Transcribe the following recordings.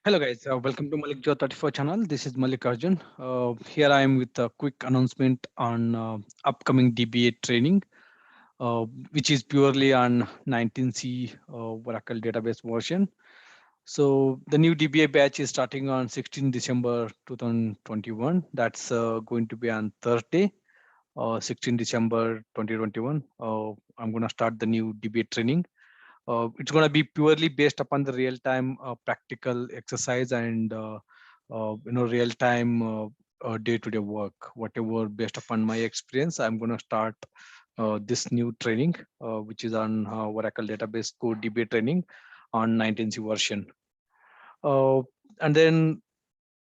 Hello guys, welcome to Malik Joe 34 channel. This is Malik Arjun. Here I am with a quick announcement on upcoming DBA training, uh, which is purely on 19C Oracle database version. So the new DBA batch is starting on 16 December 2021. That's going to be on Thursday, 16 December 2021. I'm going to start the new DBA training. It's going to be purely based upon the real-time practical exercise and real-time day-to-day work. Whatever based upon my experience, I'm going to start this new training, which is on Oracle Database Core DB training on 19C version. And then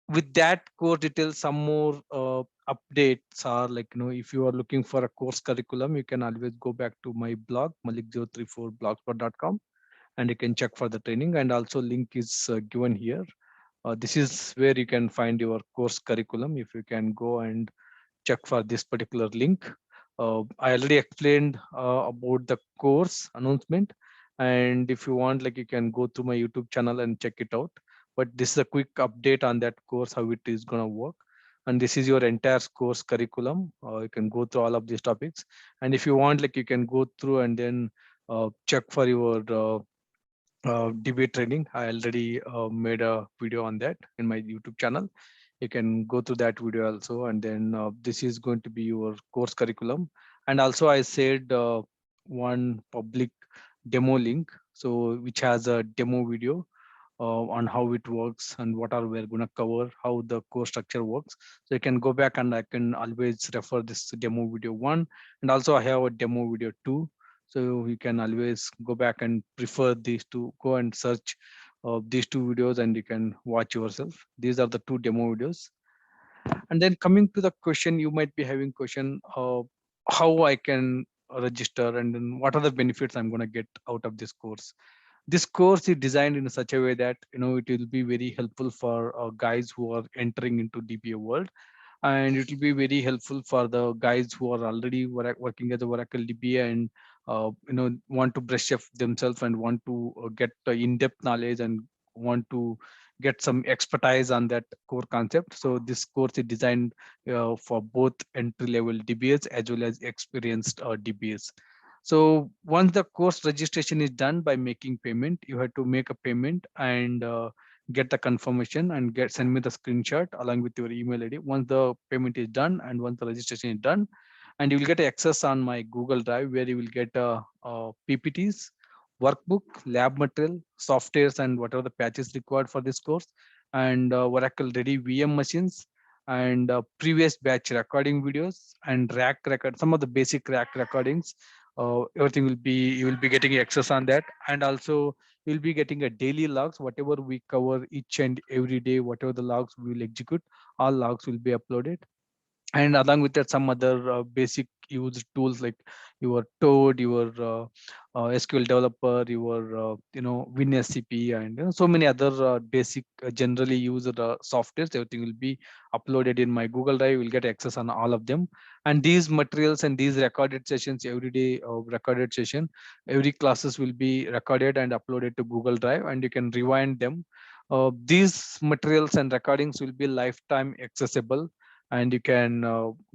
with that core details, some more updates are like, if you are looking for a course curriculum, you can always go back to my blog, malik034blogspot.com, and you can check for the training. And also link is given here. This is where you can find your course curriculum. If you can go and check for this particular link. I already explained about the course announcement. And if you want, like, you can go to my YouTube channel and check it out. But this is a quick update on that course, how it is going to work. And this is your entire course curriculum. You can go through all of these topics. And if you want, like, you can go through and then check for your debate training. I already made a video on that in my YouTube channel. You can go to that video also. And then this is going to be your course curriculum. And also I said one public demo link, so which has a demo video on how it works and what are we're going to cover, how the course structure works. So you can go back and I can always refer this demo video one. And also I have a demo video two. So you can always go back and prefer these two, go and search these two videos and you can watch yourself. These are the two demo videos. And then coming to the question, you might be having question, how I can register and then what are the benefits I'm going to get out of this course. This course is designed in such a way that it will be very helpful for guys who are entering into DBA world, and it will be very helpful for the guys who are already working as a Oracle DBA and want to brush up themselves and want to get in-depth knowledge and want to get some expertise on that core concept. So this course is designed for both entry-level DBAs as well as experienced DBAs. So once the course registration is done by making payment, you have to make a payment and get the confirmation and send me the screenshot along with your email ID. Once the payment is done and once the registration is done, and you will get access on my Google Drive where you will get PPTs, workbook, lab material, softwares, and whatever the patches required for this course, and Oracle Ready VM machines, and previous batch recording videos and rack record, some of the basic rack recordings. Everything will be, you will be getting access on that, and also you'll be getting a daily logs, whatever we cover each and every day, whatever the logs we will execute, all logs will be uploaded. And along with that, some other basic used tools like your Toad, your SQL developer, your WinSCP, and so many other basic generally used softwares. Everything will be uploaded in my Google Drive. You'll get access on all of them, and these materials and these recorded sessions, every day recorded session, every classes will be recorded and uploaded to Google Drive, and you can rewind them. These materials and recordings will be lifetime accessible, and you can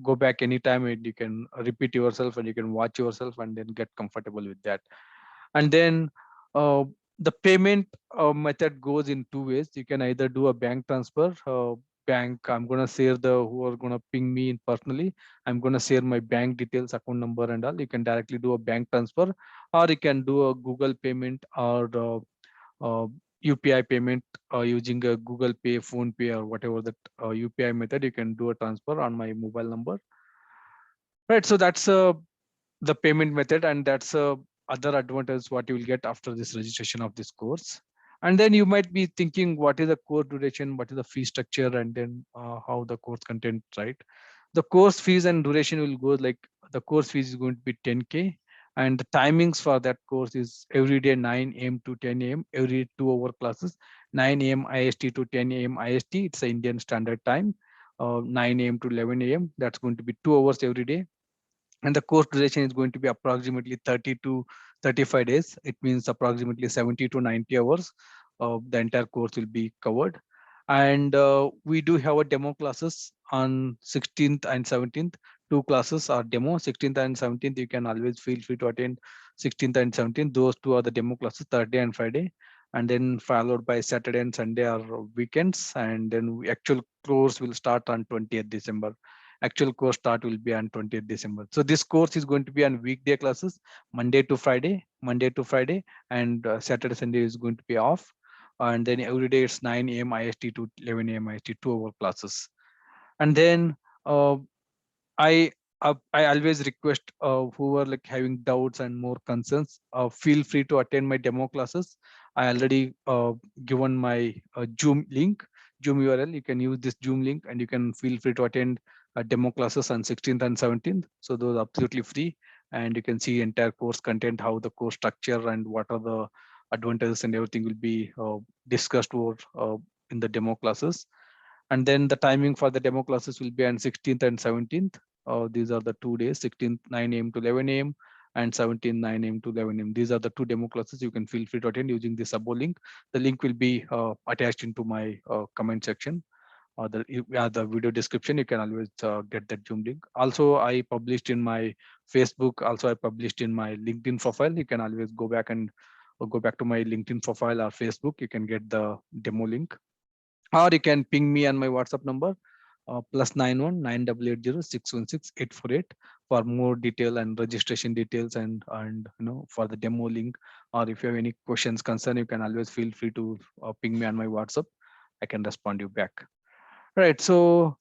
go back anytime and you can repeat yourself and you can watch yourself and then get comfortable with that. And then uh, the payment method goes in two ways. You can either do a bank transfer. Bank, I'm going to share the who are going to ping me in personally, I'm going to share my bank details, account number and all. You can directly do a bank transfer, or you can do a Google payment, or UPI payment using a Google Pay, Phone Pay, or whatever that UPI method. You can do a transfer on my mobile number. Right. So that's the payment method, and that's other advantage what you will get after this registration of this course. And then you might be thinking, what is the course duration, what is the fee structure, and then how the course content, right? The course fees and duration will go like, the course fees is going to be 10K, and the timings for that course is every day 9 a.m. to 10 a.m. every 2 hour classes, 9 a.m. IST to 10 a.m. IST. It's the Indian Standard Time. 9 a.m. to 11 a.m. That's going to be 2 hours every day, and the course duration is going to be approximately 30 to 35 days. It means approximately 70 to 90 hours. the entire course will be covered. And we do have a demo classes on 16th and 17th. Two classes are demo. 16th and 17th, you can always feel free to attend 16th and 17th. Those two are the demo classes, Thursday and Friday, and then followed by Saturday and Sunday are weekends. And then actual course will start on 20th December. Actual course start will be on 20th December. So this course is going to be on weekday classes, Monday to Friday, and Saturday, Sunday is going to be off. And then every day it's 9 a.m. IST to 11 a.m. IST, 2 hour classes. And then uh, I always request who are like having doubts and more concerns, feel free to attend my demo classes. I already given my Zoom URL. You can use this Zoom link and you can feel free to attend demo classes on 16th and 17th. So those are absolutely free, and you can see entire course content, how the course structure and what are the advantages and everything will be discussed over in the demo classes. And then the timing for the demo classes will be on 16th and 17th. These are the 2 days, 16th 9 a.m. to 11 a.m. and 17th 9 a.m. to 11 a.m. These are the two demo classes. You can feel free to attend using the Sabo link. The link will be attached into my comment section or the video description. You can always get that Zoom link. Also, I published in my Facebook. Also, I published in my LinkedIn profile. You can always go back and go back to my LinkedIn profile or Facebook. You can get the demo link, or you can ping me on my WhatsApp number, +91 9880 616 848 for more detail and registration details, and for the demo link. Or if you have any questions, concern, you can always feel free to ping me on my WhatsApp. I can respond you back. Right. So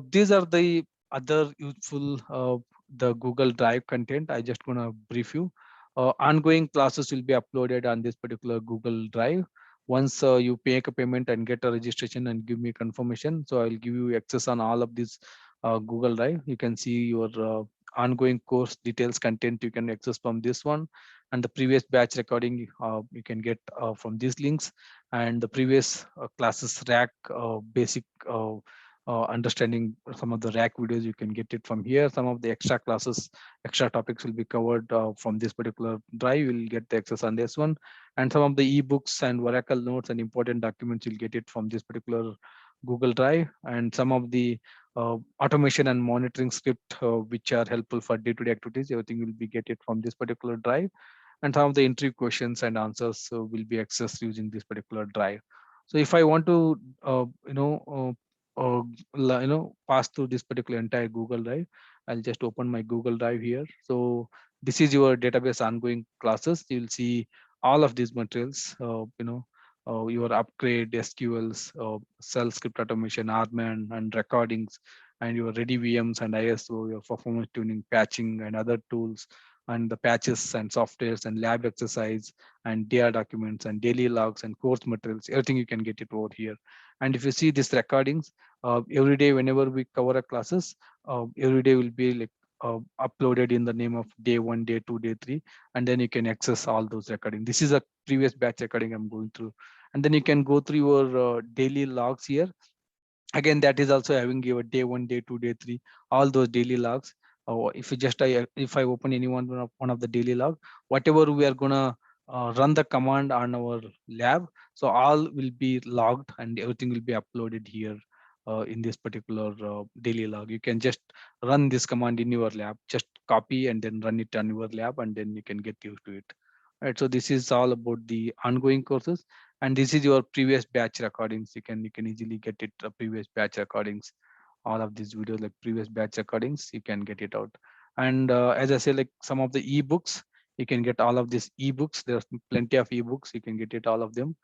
these are the other useful the Google Drive content. I just gonna brief you. Ongoing classes will be uploaded on this particular Google Drive. Once you make a payment and get a registration and give me confirmation, so I'll give you access on all of this Google Drive. You can see your ongoing course details content. You can access from this one, and the previous batch recording you can get from these links, and the previous classes rack basic understanding some of the rack videos, you can get it from here. Some of the extra classes, extra topics will be covered from this particular drive. You'll get the access on this one, and some of the ebooks and Oracle notes and important documents, you'll get it from this particular Google Drive. And some of the automation and monitoring script which are helpful for day-to-day activities, everything will be get it from this particular drive. And some of the interview questions and answers will be accessed using this particular drive. So if I want to pass through this particular entire Google Drive, I'll just open my Google Drive here. So this is your database ongoing classes. You'll see all of these materials, your upgrade SQLs, cell script automation, RMAN and recordings, and your ready VMs and ISO, your performance tuning, patching and other tools, and the patches and softwares and lab exercise and DR documents and daily logs and course materials, everything you can get it over here. And if you see these recordings, every day whenever we cover a classes, every day will be like uploaded in the name of day 1, day 2, day 3, and then you can access all those recording. This is a previous batch recording I'm going through, and then you can go through your daily logs here. Again, that is also having your day 1, day 2, day 3, all those daily logs. If you just if I open any one of the daily log, whatever we are gonna run the command on our lab, so all will be logged and everything will be uploaded here in this particular daily log. You can just run this command in your lab, just copy and then run it on your lab, and then you can get used to it. Right. So this is all about the ongoing courses, and this is your previous batch recordings. You can easily get it previous batch recordings. All of these videos like previous batch recordings, you can get it out. And as I say, like some of the ebooks, you can get all of these ebooks. There's plenty of ebooks. You can get it all of them.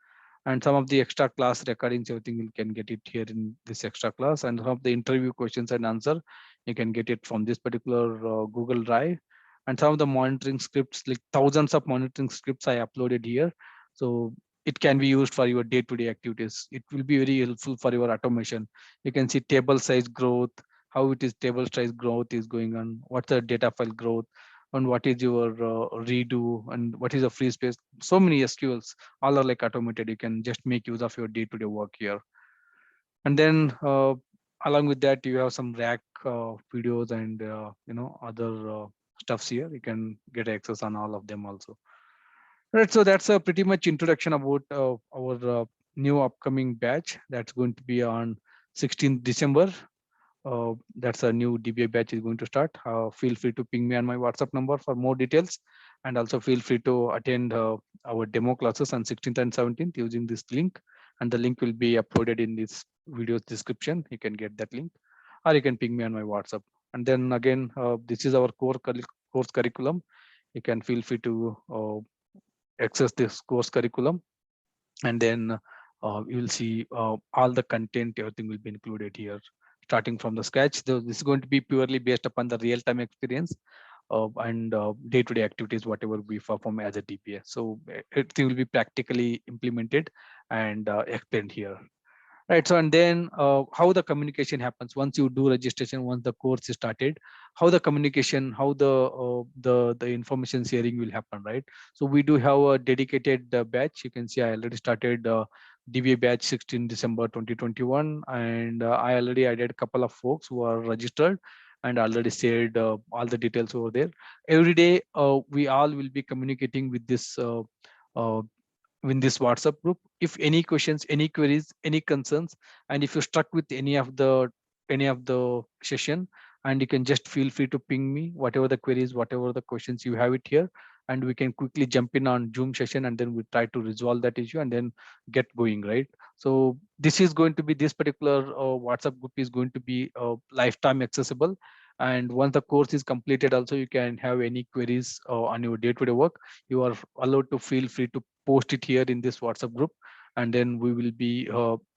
And some of the extra class recordings, everything you can get it here in this extra class. And some of the interview questions and answer, you can get it from this particular Google Drive. And some of the monitoring scripts, like thousands of monitoring scripts I uploaded here. So it can be used for your day-to-day activities. It will be very helpful for your automation. You can see table size growth, how it is table size growth is going on, what's the data file growth, and what is your redo, and what is the free space. So many SQLs, all are like automated. You can just make use of your day-to-day work here. And then along with that, you have some rack videos and other stuffs here. You can get access on all of them also. Right, so that's a pretty much introduction about our new upcoming batch that's going to be on 16th December. That's a new DBA batch is going to start. Feel free to ping me on my WhatsApp number for more details, and also feel free to attend our demo classes on 16th and 17th using this link, and the link will be uploaded in this video's description. You can get that link, or you can ping me on my WhatsApp. And then again, this is our course curriculum. You can feel free to access this course curriculum, and then you will see all the content, everything will be included here starting from the scratch. This is going to be purely based upon the real-time experience and day-to-day activities, whatever we perform as a DPA. So everything will be practically implemented and explained here. Right. So, and then how the communication happens once you do registration, once the course is started, how the communication, how the information sharing will happen, right? So we do have a dedicated batch. You can see I already started DBA batch 16 December 2021, and I already added a couple of folks who are registered and already shared all the details over there. Every day, we all will be communicating with this uh, in this WhatsApp group. If any questions, any queries, any concerns, and if you're stuck with any of the session, and you can just feel free to ping me, whatever the queries, whatever the questions, you have it here, and we can quickly jump in on Zoom session, and then we try to resolve that issue and then get going, right? So this is going to be, this particular WhatsApp group is going to be lifetime accessible. And once the course is completed, also you can have any queries on your day-to-day work. You are allowed to feel free to post it here in this WhatsApp group, and then we will be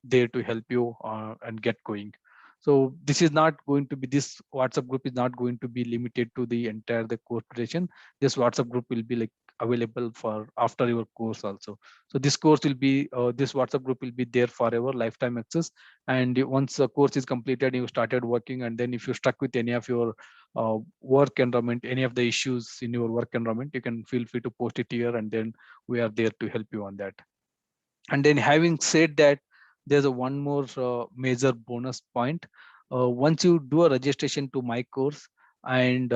there to help you and get going. So this is not going to be, this WhatsApp group is not going to be limited to the entire the course duration. This WhatsApp group will be like available for after your course also. So this course will be this WhatsApp group will be there forever, lifetime access. And once the course is completed, you started working, and then if you're stuck with any of your work environment, any of the issues in your work environment, you can feel free to post it here, and then we are there to help you on that. And then having said that, there's a one more major bonus point. Once you do a registration to my course, and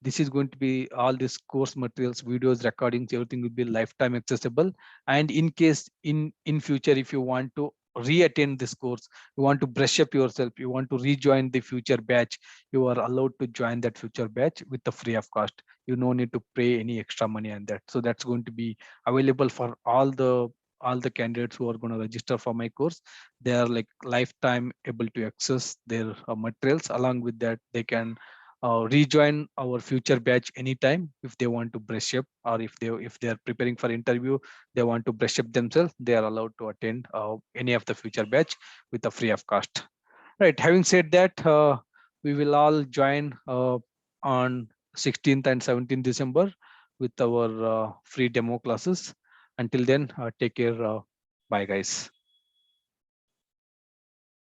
this is going to be all this course materials, videos, recordings, everything will be lifetime accessible. And in case in future, if you want to re-attend this course, you want to brush up yourself, you want to rejoin the future batch, you are allowed to join that future batch with the free of cost. You no need to pay any extra money on that. So that's going to be available for all the candidates who are going to register for my course. They are like lifetime able to access their materials. Along with that, they can rejoin our future batch anytime if they want to brush up, or if they are preparing for interview, they want to brush up themselves, they are allowed to attend any of the future batch with a free of cost. Right. Having said that, we will all join on 16th and 17th December with our free demo classes. Until then, take care. Bye, guys.